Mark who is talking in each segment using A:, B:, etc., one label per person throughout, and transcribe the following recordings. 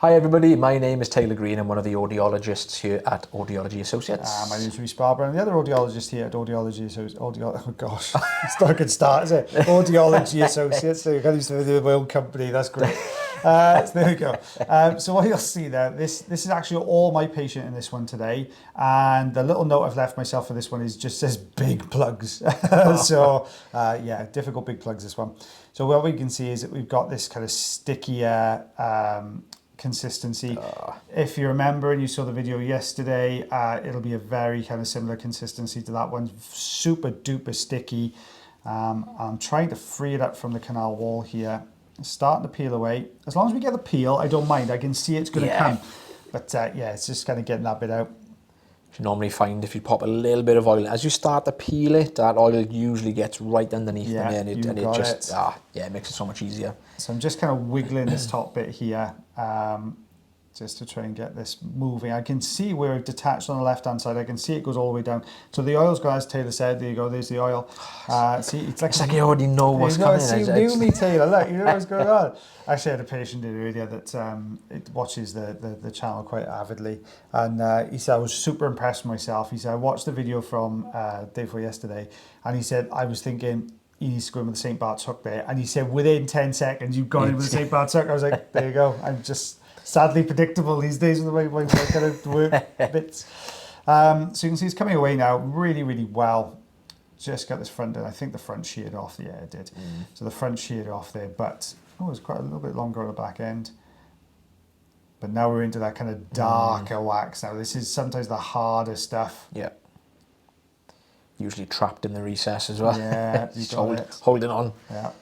A: Hi everybody, my name is Taylor Green. I'm one of the audiologists here at Audiology Associates.
B: My name is Rhys, Barber. I'm the other audiologist here at Audiology Associates. Oh gosh, it's not a good start, is it? Audiology Associates. So you're going to do my own company. That's great. So there we go. So what you'll see there, this is actually all my patient in this one today. And the little note I've left myself for this one is just says big plugs. So yeah, difficult big plugs, this one. So what we can see is that we've got this kind of stickier consistency. If you remember and you saw the video yesterday, it'll be a very kind of similar consistency to that one. Super duper sticky. I'm trying to free it up from the canal wall here. It's starting to peel away. As long as we get the peel, I don't mind. I can see it's going to come. But yeah, it's just kind of getting that bit out.
A: You normally find if you pop a little bit of oil, as you start to peel it, that oil usually gets right underneath them, and it just it makes it so much easier.
B: So I'm just kind of wiggling this top bit here, just to try and get this moving. I can see where it detached on the left hand side. I can see it goes all the way down. So the oil's gone, as Taylor said. There you go. There's the oil. See, it's like
A: you already know what's coming.
B: See, you knew me, Taylor. Look, you know what's going on. Actually, I had a patient earlier that it watches the channel quite avidly, and he said, I was super impressed with myself. He said, I watched the video from day before yesterday, and he said, I was thinking, he needs to go in with the St. Bart's hook there. And he said, within 10 seconds, you've gone in with the St. Bart's hook. I was like, there you go. I'm just sadly predictable these days with the way my kind of work bits. So you can see it's coming away now really, really well. Just got this front done. I think the front sheared off. Yeah, it did. So the front sheared off there, but it's quite a little bit longer on the back end. But now we're into that kind of darker wax now. This is sometimes the harder stuff.
A: Yeah. Usually trapped in the recess as well.
B: Yeah,
A: just holding on.
B: Yeah.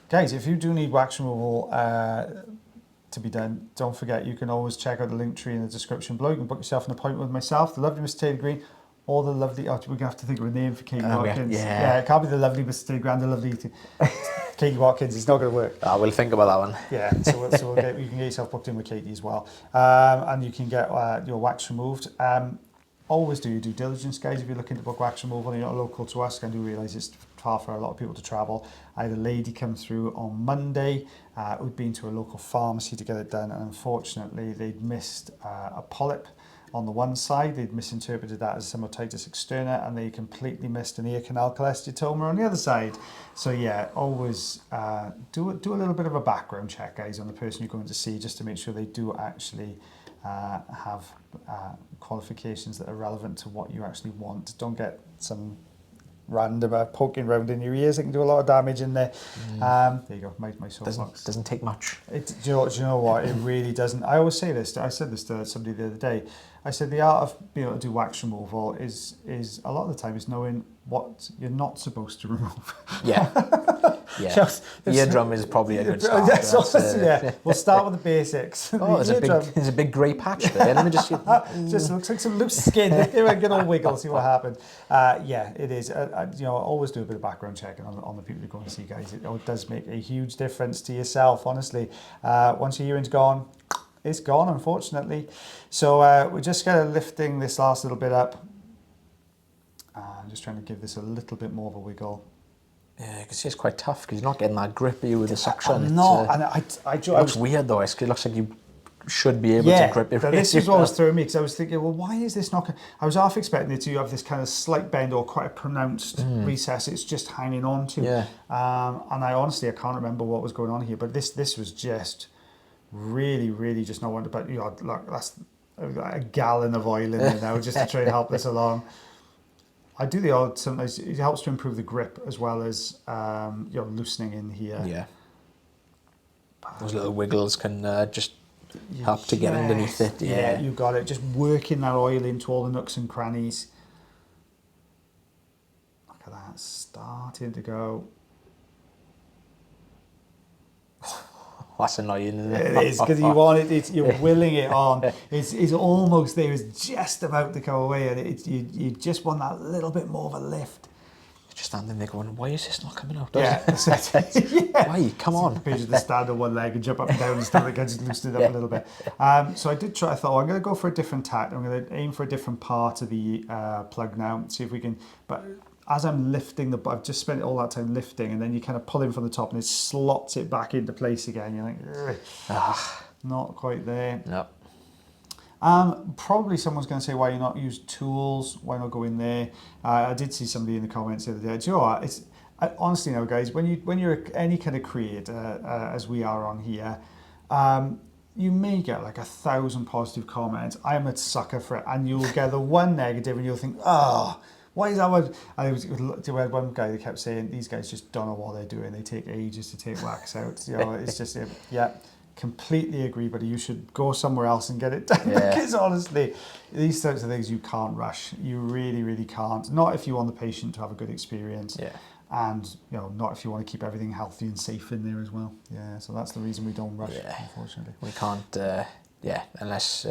B: Guys, if you do need wax removal to be done, don't forget you can always check out the link tree in the description below. You can book yourself an appointment with myself, the lovely Mr. Taylor Green, or the lovely, we're going to have to think of a name for Katie Watkins. Yeah, it can't be the lovely Mr. Taylor Green, the lovely Katie Watkins. It's not going to work.
A: We'll think about that one.
B: Yeah, so you can get yourself booked in with Katie as well. And you can get your wax removed. Always do your due diligence, guys. If you're looking to book wax removal and you're not local to us, I do realise it's far for a lot of people to travel. I had a lady come through on Monday who'd been to a local pharmacy to get it done, and unfortunately they'd missed a polyp on the one side. They'd misinterpreted that as synovitis externa, and they completely missed an ear canal cholesteatoma on the other side. So yeah, always do a little bit of a background check, guys, on the person you're going to see, just to make sure they do actually have qualifications that are relevant to what you actually want. Don't get some random poking around in your ears. It can do a lot of damage in there. There you go, my soapbox.
A: Doesn't take much.
B: Do you know what? It really doesn't. I always say this. I said this to somebody the other day. I said the art of being able to do wax removal is a lot of the time is knowing what you're not supposed to remove.
A: Yeah. Yeah. Eardrum is probably a good start.
B: Yeah. We'll start with the basics.
A: There's a big grey patch there. Let me just see.
B: Just looks like some loose skin. Give it a good old wiggle, see what happens. Yeah, it is. Always do a bit of background checking on the people you're going to see, guys. It does make a huge difference to yourself, honestly. Once your hearing's gone, it's gone, unfortunately. So we're just kind of lifting this last little bit up. I'm just trying to give this a little bit more of a wiggle.
A: Yeah, you can see it's quite tough because you're not getting that grip with the suction.
B: I'm not.
A: It looks weird though. It looks like you should be able to grip it.
B: Yeah, this is what was throwing me, because I was thinking, well, why is this not... I was half expecting it to have this kind of slight bend or quite a pronounced recess it's just hanging on to.
A: Yeah.
B: And I can't remember what was going on here, but this was just really, really just not wanting to... But, look, that's a gallon of oil in there now just to try and help this along. I do the odd, sometimes it helps to improve the grip as well as loosening in here.
A: Yeah. Those little wiggles can just help to get underneath it.
B: Yeah, you got it. Just working that oil into all the nooks and crannies. Look at that, starting to go.
A: That's annoying, isn't it?
B: It is, because you want it. You're willing it on. It's almost there. It's just about to go away, and you just want that little bit more of a lift.
A: You're just standing there going, "Why is this not coming out?"
B: Yeah.
A: Why? Come on.
B: Picture to stand on one leg and jump up and down and stuff. Like I just loosen it up a little bit. So I did try. I thought, I'm going to go for a different tack. I'm going to aim for a different part of the plug now. See if we can. But as I'm lifting I've just spent all that time lifting, and then you kind of pull in from the top and it slots it back into place again. You're like, ugh. Not quite there.
A: No.
B: Probably someone's going to say, why you not use tools? Why not go in there? I did see somebody in the comments the other day. Do you know what? Honestly now, guys, when you're any kind of creator, as we are on here, you may get like 1,000 positive comments. I'm a sucker for it. And you'll get the one negative and you'll think, oh, why is that one? I had one guy that kept saying, these guys just don't know what they're doing. They take ages to take wax out. You know, it's just, yeah. Completely agree, buddy. You should go somewhere else and get it done. Because honestly, these types of things you can't rush. You really, really can't. Not if you want the patient to have a good experience. Yeah. And you know, not if you want to keep everything healthy and safe in there as well. Yeah. So that's the reason we don't rush. Yeah. Unfortunately,
A: we can't. Unless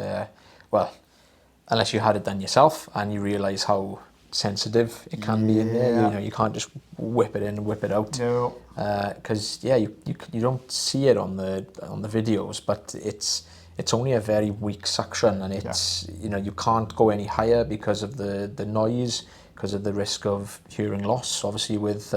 A: you had it done yourself and you realise how sensitive it can be in there. You know, you can't just whip it in and whip it out.
B: No.
A: Because you don't see it on the videos, but it's only a very weak suction, and it's you know, you can't go any higher because of the noise, because of the risk of hearing loss, obviously with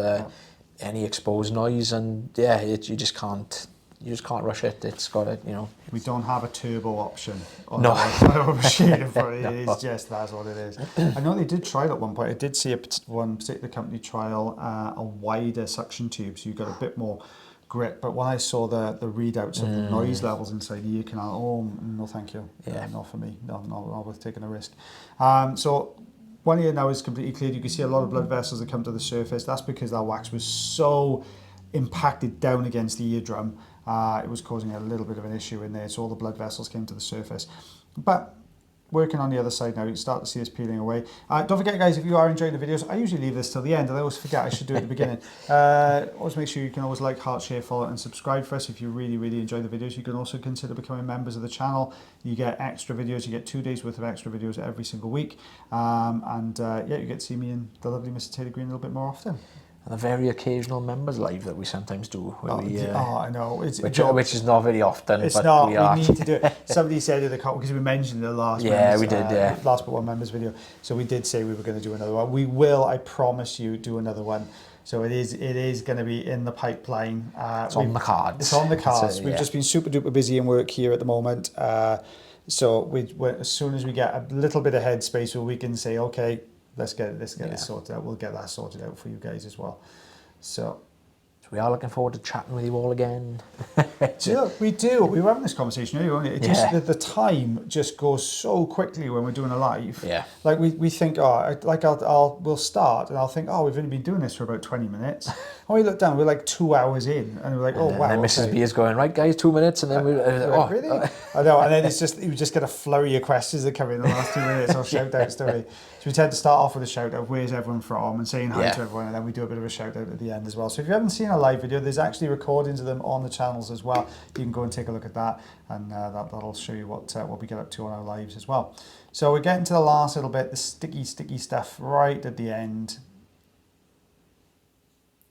A: any exposed noise, and you just can't rush it. It's got it, you know.
B: We don't have a turbo option on
A: no.
B: our machine. It's just, that's what it is. I know they did try it at one point. I did see one particular company trial a wider suction tube, so you got a bit more grip. But when I saw the readouts of the noise levels inside the ear canal, oh, no thank you. Not for me. Not worth taking a risk. So one ear now is completely cleared. You can see a lot of blood vessels that come to the surface. That's because that wax was so impacted down against the eardrum. It was causing a little bit of an issue in there, so all the blood vessels came to the surface. But working on the other side now, you can start to see us peeling away. Don't forget, guys, if you are enjoying the videos, I usually leave this till the end, and I always forget I should do it at the beginning. Always make sure you can always like, heart, share, follow, and subscribe for us if you really, really enjoy the videos. You can also consider becoming members of the channel. You get extra videos. You get 2 days worth of extra videos every single week. You get to see me and the lovely Mr. Taylor Green a little bit more often.
A: And a very occasional members live that we sometimes do. Where
B: I know.
A: Which is not very often.
B: It's not. We need to do it. Somebody said in the comment, because we mentioned the last last but one members video. So we did say we were going to do another one. We will, I promise you, do another one. So it is going to be in the pipeline.
A: It's on the cards.
B: It's on the cards. We've just been super duper busy in work here at the moment. So as soon as we get a little bit of headspace where we can say, okay, let's get this sorted out. We'll get that sorted out for you guys as well. So
A: we are looking forward to chatting with you all again.
B: We do. We were having this conversation earlier, wasn't it? Just the time just goes so quickly when we're doing a live. Yeah. Like we think, we'll start, and I'll think, we've only been doing this for about 20 minutes. And we look down, we're like 2 hours in, and we're like, oh wow.
A: And then Mrs. B is going, right, guys, 2 minutes, and then
B: really? I know. And then you just get a flurry of questions that come in the last 2 minutes, or shout outs, don't we? So we tend to start off with a shout out, where's everyone from, and saying hi to everyone, and then we do a bit of a shout out at the end as well. So if you haven't seen a live video, there's actually recordings of them on the channels as well. You can go and take a look at that, and that'll show you what we get up to on our lives as well. So we're getting to the last little bit, the sticky stuff right at the end.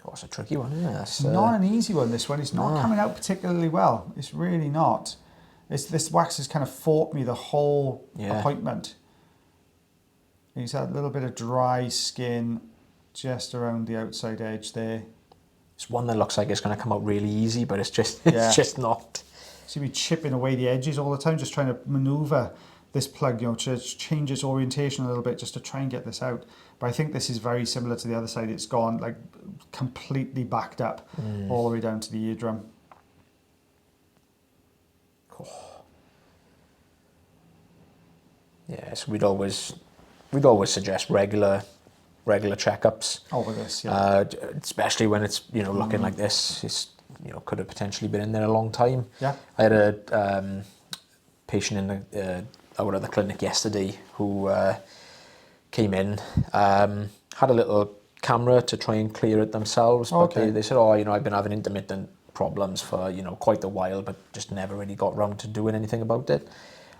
A: Oh, it's a tricky one, isn't it?
B: It's not an easy one, this one. It's not coming out particularly well. It's really not. This wax has kind of fought me the whole appointment. He's had a little bit of dry skin just around the outside edge there.
A: It's one that looks like it's going to come out really easy, but it's just not.
B: See me chipping away the edges all the time, just trying to maneuver this plug, to change its orientation a little bit just to try and get this out. But I think this is very similar to the other side. It's gone like completely backed up all the way down to the eardrum.
A: Oh. Yes, we'd always suggest regular checkups.
B: Over this,
A: especially when it's looking like this. It's could have potentially been in there a long time.
B: Yeah.
A: I had a patient in out of the clinic yesterday who came in, had a little camera to try and clear it themselves, but they said, I've been having intermittent problems for quite a while, but just never really got round to doing anything about it.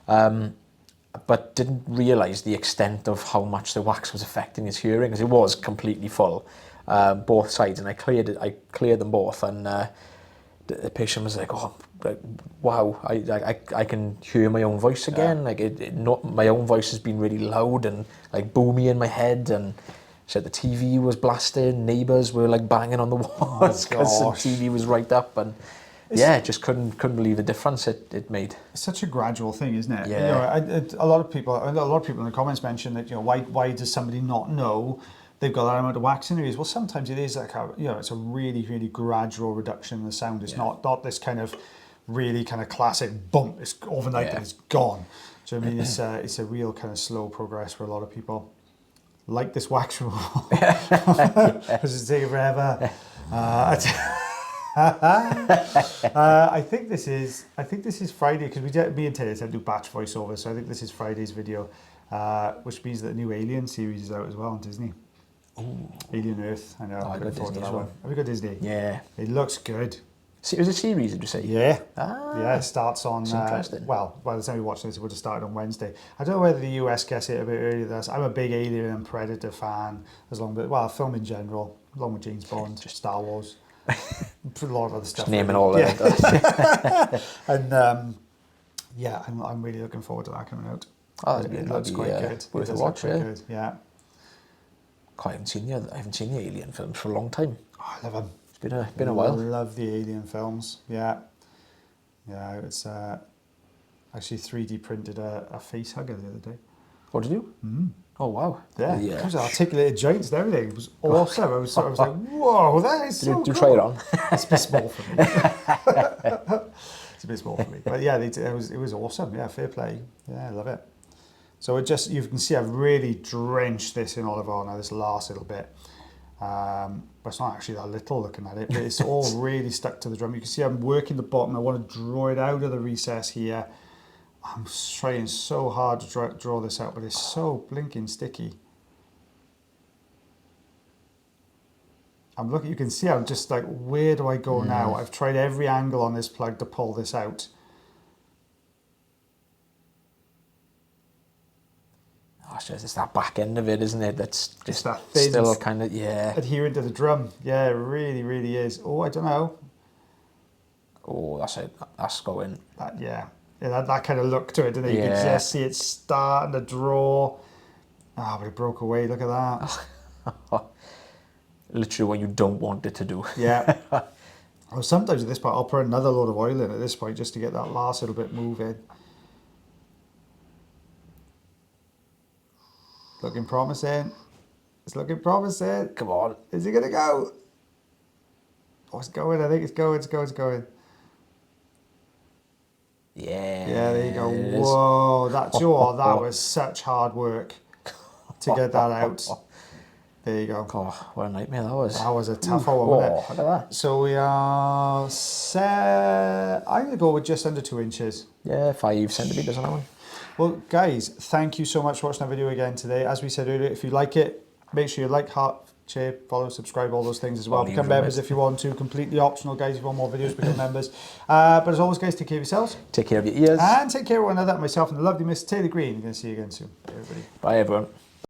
A: But didn't realise the extent of how much the wax was affecting his hearing, because it was completely full, both sides, and I cleared them both, and the patient was like, wow, I can hear my own voice again. My own voice has been really loud and like boomy in my head, and said the TV was blasting, neighbours were like banging on the walls because the TV was right up, and yeah, just couldn't believe the difference it made.
B: It's such a gradual thing, isn't it?
A: Yeah.
B: You know, a lot of people in the comments mention that, you know, why does somebody not know they've got that amount of wax in their ears? Well, sometimes it is like it's a really, really gradual reduction in the sound. It's not this kind of really kind of classic bump. It's overnight and it's gone. So I mean, it's a real kind of slow progress for a lot of people. Like this wax removal, because it's taking forever. I think this is Friday, because me and Taylor said do batch voiceover, so I think this is Friday's video, which means that the new Alien series is out as well on Disney. Ooh. Alien Earth, I know.
A: I got Disney as well.
B: Have you got Disney?
A: Yeah.
B: It looks good.
A: It was a series, did you say?
B: Yeah.
A: Ah,
B: yeah, it starts on,
A: interesting.
B: well, by the time we watch this, it would have started on Wednesday. I don't know whether the US gets it a bit earlier than us. I'm a big Alien and Predator fan, film in general, along with James Bond, just Star Wars. A lot of other stuff.
A: Just naming all that.
B: And I'm really looking forward to that coming out.
A: Oh,
B: it looks quite good.
A: Worth a watch,
B: good. Yeah.
A: I haven't seen the Alien films for a long time.
B: Oh, I love them.
A: It's been a while.
B: I love the Alien films. Yeah. Yeah, it's actually 3D printed a face hugger the other day.
A: What did you do? Mm. Oh wow.
B: Yeah. It comes with articulated joints and everything. It was awesome. I was like, whoa, that is so cool.
A: Did you try it on?
B: It's a bit small for me. It's a bit small for me. But yeah, it was awesome. Yeah, fair play. Yeah, I love it. So you can see I've really drenched this in olive oil now, this last little bit. But it's not actually that little looking at it, but it's all really stuck to the drum. You can see I'm working the bottom. I want to draw it out of the recess here. I'm trying so hard to draw this out, but it's so blinking sticky. You can see I'm just like, where do I go now? I've tried every angle on this plug to pull this out.
A: Oh, it's that back end of it, isn't it? That's just
B: that thin,
A: still kind of,
B: adhering to the drum. Yeah, it really, really is. Oh, I don't know.
A: Oh, that's it. That's going.
B: That kind of look to it, didn't it? You can just see it starting to draw. Ah, but it broke away. Look at that.
A: Literally what you don't want it to do.
B: Yeah. Well, sometimes at this point, I'll put another load of oil in at this point just to get that last little bit moving. Looking promising. It's looking promising.
A: Come on.
B: Is it going to go? Oh, it's going. I think it's going. It's going.
A: Yeah.
B: Yeah, there you go. Whoa. That was such hard work to get that out. There you go.
A: Oh, what a nightmare that was.
B: That was a tough one, wasn't it?
A: Look at that.
B: So we are set. I'm going to go with just under 2 inches.
A: Yeah, 5 centimetres on that one.
B: Well, guys, thank you so much for watching our video again today. As we said earlier, if you like it, make sure you like, heart, share, follow, subscribe, all those things as well. Become members if you want to. Completely optional, guys. If you want more videos, become members. But as always, guys, take care of yourselves.
A: Take care of your ears.
B: And take care of one another. Myself and the lovely Miss Taylor Green. We're going to see you again soon. Bye, everybody.
A: Bye, everyone.